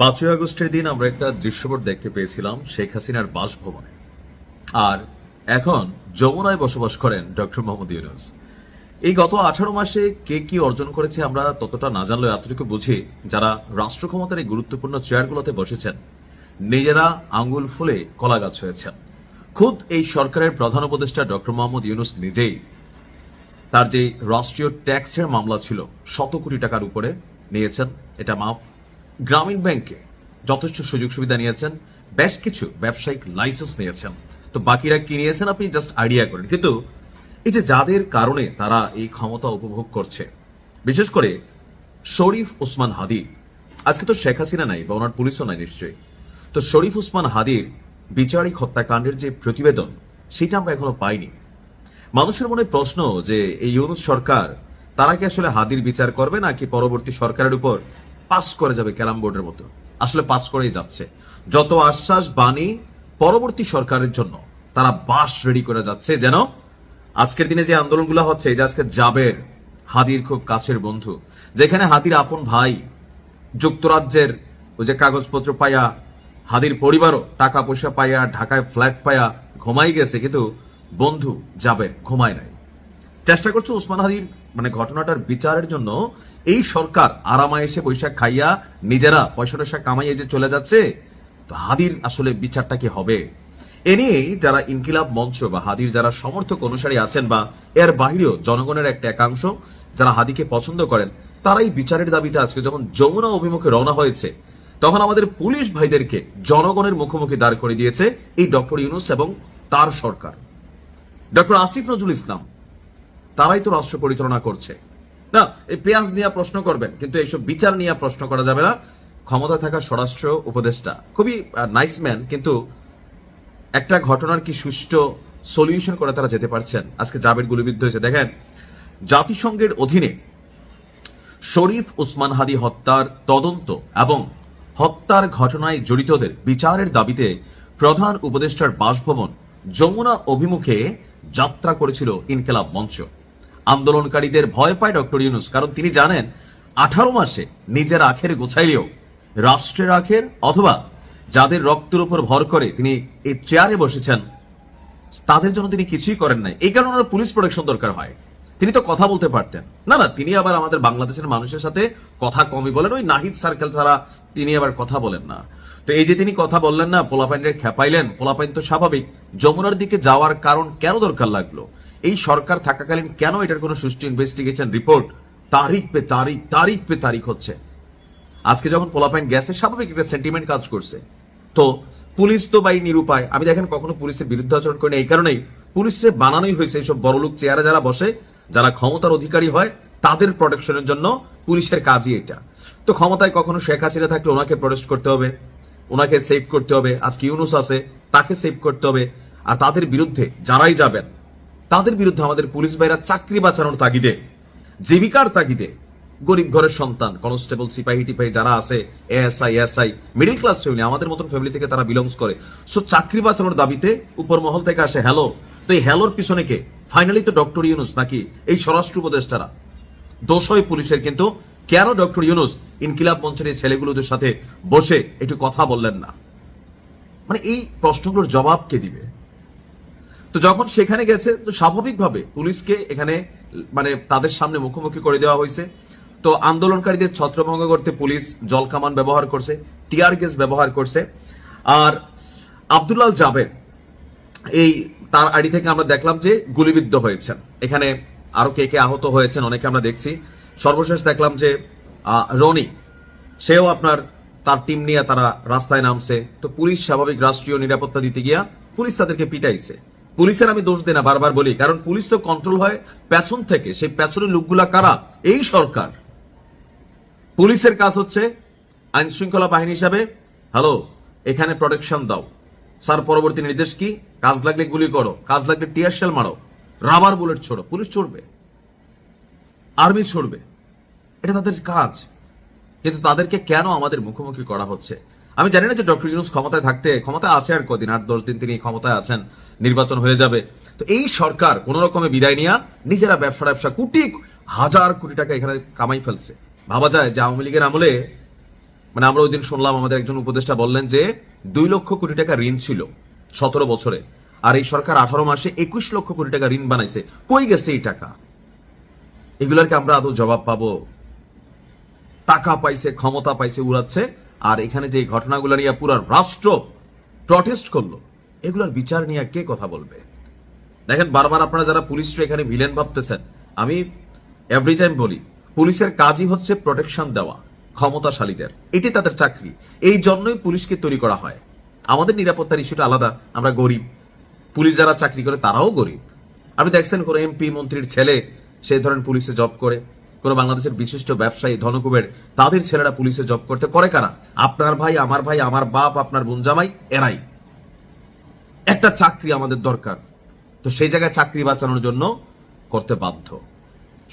5ই আগস্টের দিন আমরা একটা দৃশ্যপট দেখতে পেয়েছিলাম শেখ হাসিনার বাসভবনে। আর এখন যমুনায় বসবাস করেন ডক্টর মোহাম্মদ ইউনূস। এই গত 18 মাসে কে কি অর্জন করেছে আমরা ততটা না জানলেও এতটুকু বুঝি, যারা রাষ্ট্র ক্ষমতার এই গুরুত্বপূর্ণ চেয়ারগুলোতে বসেছেন নিজেরা আঙ্গুল ফুলে কলা গাছ হয়েছেন। খুদ এই সরকারের প্রধান উপদেষ্টা ডক্টর মোহাম্মদ ইউনূস নিজেই তার যে রাষ্ট্রীয় ট্যাক্সের মামলা ছিল 100 কোটি টাকার উপরে নিয়েছেন, এটা মাফ। গ্রামীণ ব্যাংকে যথেষ্ট সুযোগ সুবিধা নিয়েছেন, বেশ কিছু ব্যবসায়িক লাইসেন্স নিয়েছেন। তো বাকিরা কি নিয়েছেন আপনি জাস্ট আইডিয়া করেন। কিন্তু এই যে যাদের কারণে তারা এই ক্ষমতা উপভোগ করছে, বিশেষ করে শরীফ ওসমান হাদি, আজকে তো শেখ হাসিনা নাই বা ওনার পুলিশও নাই নিশ্চয়ই, তো শরীফ ওসমান হাদির বিচারিক হত্যাকাণ্ডের যে প্রতিবেদন সেটা আমরা এখনো পাইনি। মানুষের মনে প্রশ্ন যে এই ইউনূস সরকার তারা কি আসলে হাদির বিচার করবে নাকি পরবর্তী সরকারের উপর পাস করে যাবে ক্যারাম বোর্ডের মতো? আসলে পাস করেই যাচ্ছে। যত আশ্বাস বাণী পরবর্তী সরকারের জন্য তারা বাস রেডি করে যাচ্ছে, যেন আজকের দিনে যে আন্দোলনগুলো হচ্ছে, যে আজকে জাবের হাদির খুব কাছের বন্ধু, যেখানে হাদির আপন ভাই যুক্তরাজ্যের ওই যে কাগজপত্র পাইয়া হাদির পরিবারও টাকা পয়সা পাইয়া ঢাকায় ফ্ল্যাট পাইয়া ঘুমাই গেছে, কিন্তু বন্ধু জাবের ঘুমায় নাই। চেষ্টা করছে ওসমান হাদির ঘটনাটার বিচারের জন্য। এই সরকার আরামায় এসে বৈশাখ খাইয়া নিজেরা পয়সা টয়সা কামাইয়ে যে চলে যাচ্ছে, তো হাদির আসলে বিচারটা কি হবে? এ নিয়েই যারা ইনকিলাব মঞ্চ বা হাদির যারা সমর্থক অনুসারী আছেন বা এর বাহিরেও জনগণের একটা একাংশ যারা হাদিকে পছন্দ করেন, তারাই বিচারের দাবিতে আজকে যখন যমুনা অভিমুখে রওনা হয়েছে, তখন আমাদের পুলিশ ভাইদেরকে জনগণের মুখোমুখি দাঁড় করে দিয়েছে এই ডক্টর ইউনূস এবং তার সরকার। ডক্টর আসিফ নজরুল ইসলাম, তারাই তো রাষ্ট্র পরিচালনা করছে না। এই পেঁয়াজ নিয়ে প্রশ্ন করবেন, কিন্তু এইসব বিচার নিয়ে প্রশ্ন করা যাবে না। ক্ষমতা থাকা স্বরাষ্ট্র উপদেষ্টা খুবই নাইস ম্যান, কিন্তু একটা ঘটনার কি সুষ্ঠু সলিউশন করে তারা যেতে পারছেন? আজকে জাবের গুলিবিদ্ধ হয়েছে। দেখেন, জাতিসংঘের অধীনে শরীফ ওসমান হাদি হত্যার তদন্ত এবং হত্যার ঘটনায় জড়িতদের বিচারের দাবিতে প্রধান উপদেষ্টার বাসভবন যমুনা অভিমুখে যাত্রা করেছিল ইনকিলাব মঞ্চ। আন্দোলনকারীদের ভয় পায় ডক্টর ইউনূস, কারণ তিনি জানেন 18 মাসে নিজের আখের গোছাইলেও রাষ্ট্রের আখের অথবা যাদের রক্তের উপর ভর করে তিনি এই চেয়ারে বসেছেন, তাদের জন্য তিনি কিছুই করেন নাই। এই কারণে ওনার পুলিশ প্রোটেকশন দরকার হয়। তিনি তো কথা বলতে পারতেন না, তিনি আবার আমাদের বাংলাদেশের মানুষের সাথে কথা কমই বলেন, ওই নাহিদ সার্কেল ছাড়া তিনি আবার কথা বলেন না। তো এই যে তিনি কথা বললেন না, পোলাপাইনের খেপাইলেন, পোলাপাইন তো স্বাভাবিক যমুনার দিকে যাওয়ার কারণ কেন দরকার লাগলো? এই সরকার থাকাকালীন কেন এটার কোনো সুষ্ঠু ইনভেস্টিগেশন রিপোর্ট তারিখ পে তারিখ হচ্ছে? আজকে যখন পোলাপাইন গেছে, স্বাভাবিক একটা সেন্টিমেন্ট কাজ করছে। তো পুলিশ তো বাই নিরুপায়। আমি দেখেন কখনো পুলিশের বিরুদ্ধে আচরণ করি না, এই কারণেই পুলিশে বানানোই হয়েছে এইসব বড়লোক চেয়ারে যারা বসে, যারা ক্ষমতার অধিকারী হয়, তাদের প্রোটেকশনের জন্য পুলিশের কাজই এটা। তো ক্ষমতায় কখনো শেখ হাসিনা থাকলে ওনাকে প্রোটেক্ট করতে হবে, ওনাকে সেভ করতে হবে। আজকে ইউনূস আছে, তাকে সেভ করতে হবে। আর তাদের বিরুদ্ধে যারাই যাবেন, তাদের বিরুদ্ধে আমাদের পুলিশ ভাইরা চাকরি বাঁচানোর তাগিদে, জীবিকার তাগিদে, গরিব ঘরের সন্তান কনস্টেবল সিপাহী টিপাহী যারা আছে, এএসআই মিডিল ক্লাস ফ্যামিলি, আমাদের মতন ফ্যামিলি থেকে তারা বিলংস করে, সো চাকরি বাঁচানোর দাবিতে উপর মহল থেকে আসে হ্যালো। তো এই হ্যালোর পিছনে কে? ফাইনালি তো ডক্টর ইউনূস নাকি এই স্বরাষ্ট্র উপদেষ্টারা? দোষ হয় পুলিশের, কিন্তু কেন ডক্টর ইউনূস ইনকিলাব মঞ্চের এই ছেলেগুলোদের সাথে বসে একটু কথা বললেন না? এই প্রশ্নগুলোর জবাব কে দিবে? তো যখন সেখানে গেছে, তো স্বাভাবিকভাবে পুলিশকে এখানে তাদের সামনে মুখোমুখি করে দেওয়া হয়েছে। তো আন্দোলনকারীদের ছত্রভঙ্গ করতে পুলিশ জলকামান ব্যবহার করছে, টিয়ার গ্যাস ব্যবহার করছে। আর আব্দুল্লাহ জাবের, এই তার আড়ি থেকে আমরা দেখলাম যে গুলিবিদ্ধ হয়েছেন। এখানে আরো কে কে আহত হয়েছেন অনেকে আমরা দেখছি। সর্বশেষ দেখলাম যে রনি, সেও তার টিম নিয়ে তারা রাস্তায় নামছে। তো পুলিশ স্বাভাবিক রাষ্ট্রীয় নিরাপত্তা দিতে গিয়া পুলিশ তাদেরকে পিটাইছে। পুলিশের আমি দোষ দিই না, বারবার বলি, কারণ পুলিশ তো কন্ট্রোল হয় পেছন থেকে। সেই পেছনের লোকগুলা কারা? এই সরকার। পুলিশের কাজ হচ্ছে আইন শৃঙ্খলা বাহিনী হিসাবে হ্যালো, এখানে প্রোটেকশন দাও। স্যার পরবর্তী নির্দেশ কি? কাজ লাগলে গুলি করো, কাজ লাগলে টিয়ার শেল মারো, রাবার বুলেট ছোড়ো। পুলিশ ছড়বে, আর্মি ছড়বে, এটা তাদের কাজ। কিন্তু তাদেরকে কেন আমাদের মুখোমুখি করা হচ্ছে? আমি জানি না যে ডক্টর ইউনূস ক্ষমতায় আছে আর কদিন, 8-10 দিন তিনি ক্ষমতায় আছেন, নির্বাচন হয়ে যাবে। তো এই সরকার কোন রকমে বিদায় নিয়ে নিজেরা ব্যবসা কোটি হাজার কোটি টাকা এখানে কামাই ফেলছে। ভাবা যায় যে আওয়ামী লীগের আমলে মানে আমরা ওই দিন শুনলাম আমাদের একজন উপদেষ্টা বললেন যে 2 লক্ষ কোটি টাকা ঋণ ছিল 17 বছরে, আর এই সরকার 18 মাসে 21 লক্ষ কোটি টাকা ঋণ বানাইছে। কই গেছে এই টাকা? এগুলার কি আমরা আদৌ জবাব পাবো? টাকা পাইছে, ক্ষমতা পাইছে, উড়াচ্ছে। আর এখানে যে ঘটনাগুলো নিয়ে পুরো রাষ্ট্র প্রটেস্ট করলো, এগুলোর বিচার নিয়ে কে কথা বলবে? দেখেন, বারবার আপনারা যারা পুলিশরা এখানে ভিলেন ভাবতেছেন, আমি এভরি টাইম বলি, পুলিশের কাজই হচ্ছে প্রোটেকশন দেওয়া ক্ষমতাশালীদের, এটি তাদের চাকরি। এই জন্যই পুলিশকে তৈরি করা হয়। আমাদের নিরাপত্তার ইস্যুটা আলাদা, আমরা গরিব। পুলিশ যারা চাকরি করে তারাও গরিব। আপনি দেখছেন কোন এমপি মন্ত্রীর ছেলে সেই ধরেন পুলিশে জব করে, কোন বাংলাদেশের বিশিষ্ট ব্যবসায়ী ধনকুবের তাদের ছেলেরা পুলিশে জব করতে করে কারা? আপনার ভাই, আমার বাপ, আপনার বোন জামাই, এরাই। একটা চাকরি আমাদের দরকার, তো সেই জায়গায় চাকরি বাঁচানোর জন্য করতে বাধ্য,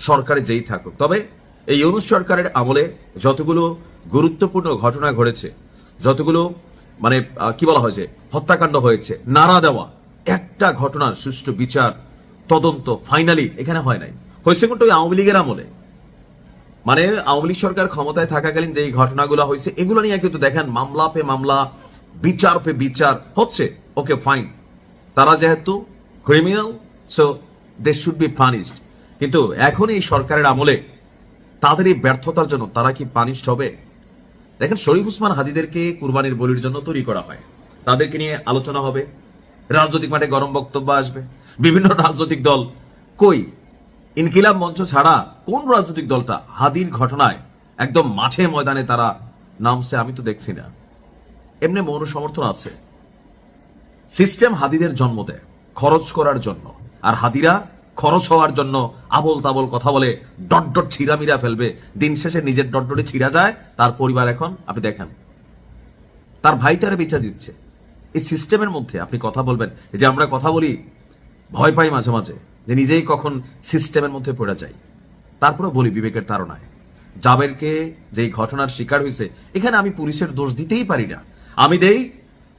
সরকারে যেই থাকুক। তবে এই ইউনূস সরকারের আমলে যতগুলো গুরুত্বপূর্ণ ঘটনা ঘটেছে, যতগুলো মানে কি বলা হয় যে হত্যাকাণ্ড হয়েছে, নাড়া দেওয়া, একটা ঘটনার সুষ্ঠু বিচার তদন্ত ফাইনালি এখানে হয় নাই। হয়েছে কিন্তু ওই আওয়ামী লীগের আমলে, মানে আওয়ামী লীগ সরকার ক্ষমতায় থাকাকালীন যে ঘটনাগুলো হয়েছে এগুলো নিয়ে কিন্তু দেখেন মামলা পে মামলা, বিচার পে বিচার হচ্ছে। ওকে ফাইন, তারা যেহেতু criminal, so they should be punished. কিন্তু এখন এই সরকারের আমলে তাদের এই ব্যর্থতার জন্য তারা কি পানিশড হবে? দেখেন, শরীফ ওসমান হাদিদেরকে কুরবানির বলির জন্য তৈরি করা হয়, তাদেরকে নিয়ে আলোচনা হবে, রাজনৈতিক মাঠে গরম বক্তব্য আসবে, বিভিন্ন রাজনৈতিক দল। কই ইনকিলাব মঞ্চ ছাড়া কোন রাজনৈতিক দলটা হাদির ঘটনায় একদম মাঠে ময়দানে তারা নামছে? আমি তো দেখছি না। এমনি মৌন সমর্থন আছে। সিস্টেম হাদিদের জন্ম দেয় খরচ করার জন্য, আর হাদিরা খরচ হওয়ার জন্য আবল তাবল কথা বলে ডট ডট ছিঁড়ামিরা ফেলবে। দিন শেষে নিজের ডট ডটে ছিঁড়া যায়, তার পরিবার এখন আপনি দেখেন তার ভাই তারা বেচা দিচ্ছে। এই সিস্টেমের মধ্যে আপনি কথা বলবেন, যে আমরা কথা বলি ভয় পাই মাঝে মাঝে যে নিজেই কখন সিস্টেমের মধ্যে পড়ে যাই। তারপরে বলি বিবেকের তাড়নায়, জাবেরকে যেই ঘটনার শিকার হয়েছে, এখানে আমি পুলিশের দোষ দিতেই পারি না। আমি দেই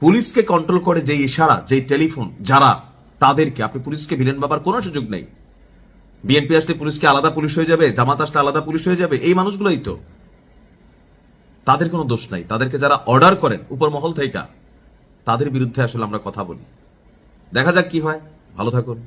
পুলিশকে কন্ট্রোল করে যেই ইশারা, যেই টেলিফোন, যারা তাদেরকে। আপনি পুলিশকে ভিলেন ভাবার কোনো সুযোগ নেই। বিএনপি আসলে পুলিশকে আলাদা পুলিশ হয়ে যাবে, জামাত আসলে আলাদা পুলিশ হয়ে যাবে, এই মানুষগুলোই তো। তাদের কোনো দোষ নাই। তাদেরকে যারা অর্ডার করেন উপর মহল থেকে, তাদের বিরুদ্ধে আসলে আমরা কথা বলি। দেখা যাক কি হয়। ভালো থাকুন।